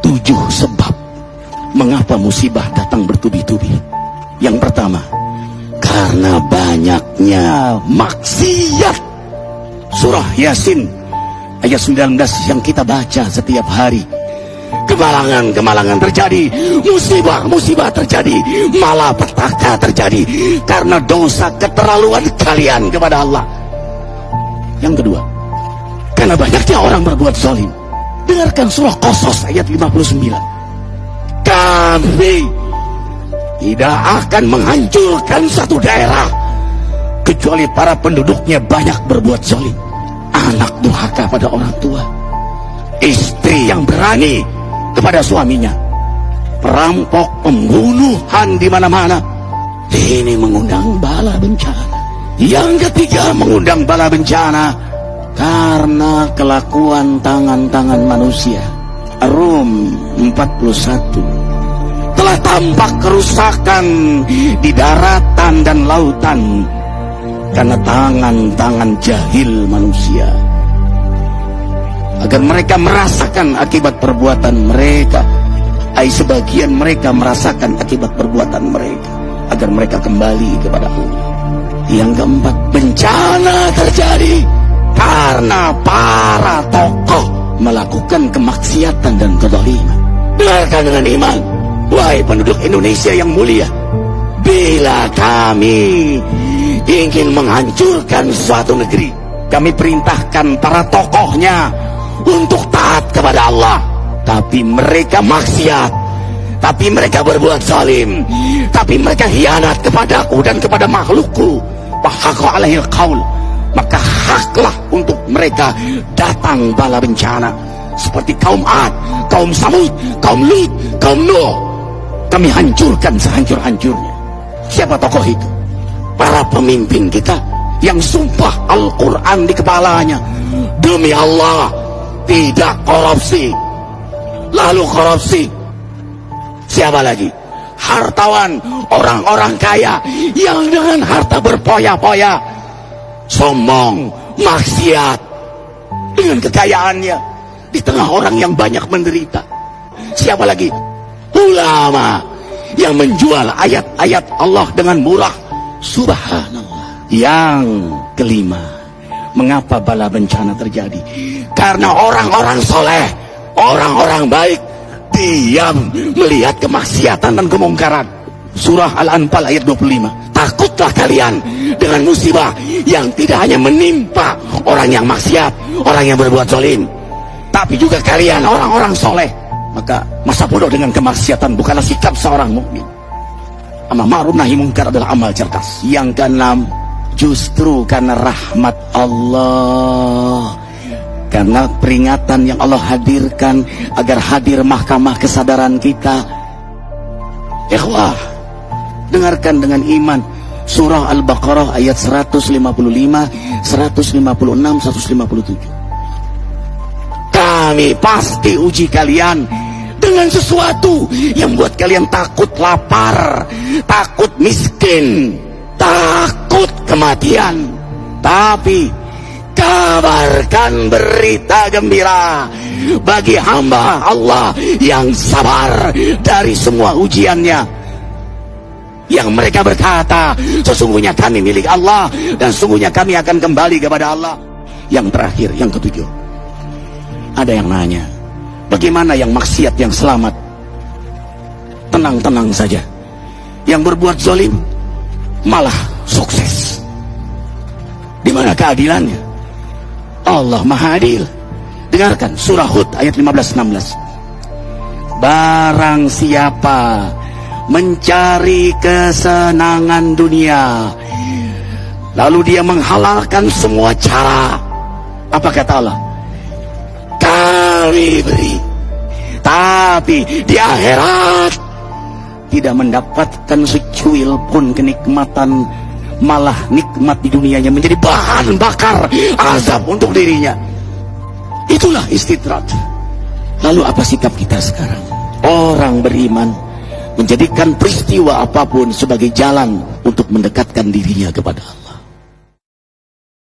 7 sebab mengapa musibah datang bertubi-tubi. Yang pertama, karena banyaknya maksiat. Surah Yasin ayat 19 yang kita baca setiap hari. Kemalangan terjadi, musibah terjadi, malapetaka terjadi karena dosa keterlaluan kalian kepada Allah. Yang kedua, karena banyaknya orang berbuat zalim. Dengarkan surah Qasas ayat 59. Kami tidak akan menghancurkan satu daerah kecuali para penduduknya banyak berbuat zalim. Anak durhaka pada orang tua, istri yang berani kepada suaminya, perampok, pembunuhan di mana-mana. Ini mengundang bala bencana. Yang ketiga, mengundang bala bencana karena kelakuan tangan-tangan manusia. Rum 41. Telah tampak kerusakan di daratan dan lautan karena tangan-tangan jahil manusia, agar mereka merasakan akibat perbuatan mereka. Sebagian mereka merasakan akibat perbuatan mereka, agar mereka kembali kepada Allah. Yang keempat, bencana terjadi karena para tokoh melakukan kemaksiatan dan kezaliman. Dengarkan dengan iman, wahai penduduk Indonesia yang mulia. Bila kami ingin menghancurkan suatu negeri, kami perintahkan para tokohnya untuk taat kepada Allah, tapi mereka maksiat, tapi mereka berbuat zalim, tapi mereka hianat kepadaku dan kepada makhlukku. Fahaqa alaihil qaul, maka haklah untuk mereka datang bala bencana seperti kaum Ad, kaum Samud, kaum Lut, kaum Nuh. Kami hancurkan sehancur-hancurnya. Siapa tokoh itu? Para pemimpin kita yang sumpah Al-Quran di kepalanya, demi Allah tidak korupsi. Lalu korupsi. Siapa lagi? Hartawan, orang-orang kaya yang dengan harta berpoya-poya, sombong, maksiat dengan kekayaannya di tengah orang yang banyak menderita. Siapa lagi? Ulama yang menjual ayat-ayat Allah dengan murah. Subhanallah. Yang kelima, mengapa bala bencana terjadi? Karena orang-orang soleh, orang-orang baik diam melihat kemaksiatan dan kemungkaran. Surah Al-Anfal ayat 25. Takutlah kalian dengan musibah yang tidak hanya menimpa orang yang maksiat, orang yang berbuat zalim, tapi juga kalian orang-orang soleh. Maka masa bodoh dengan kemaksiatan bukanlah sikap seorang mukmin. Amar ma'ruf nahi munkar adalah amal cerdas. Yang keenam, justru karena rahmat Allah, karena peringatan yang Allah hadirkan agar hadir mahkamah kesadaran kita. Ikhwah, dengarkan dengan iman surah Al-Baqarah ayat 155, 156, 157. Kami pasti uji kalian dengan sesuatu yang buat kalian takut lapar, takut miskin, takut kematian. Tapi kabarkan berita gembira bagi hamba Allah yang sabar dari semua ujiannya, yang mereka berkata, sesungguhnya kami milik Allah dan sesungguhnya kami akan kembali kepada Allah. Yang terakhir, yang ketujuh, ada yang nanya, bagaimana yang maksiat yang selamat? Tenang-tenang saja. Yang berbuat zalim malah sukses. Di mana keadilannya? Allah Maha Adil. Dengarkan surah Hud ayat 15-16. Barang siapa mencari kesenangan dunia, lalu dia menghalalkan semua cara, apa kata Allah? Kami beri, tapi di akhirat tidak mendapatkan secuil pun kenikmatan, malah nikmat di dunianya menjadi bahan bakar azab untuk dirinya. Itulah istidrat. Lalu apa sikap kita sekarang? Orang beriman menjadikan peristiwa apapun sebagai jalan untuk mendekatkan dirinya kepada Allah.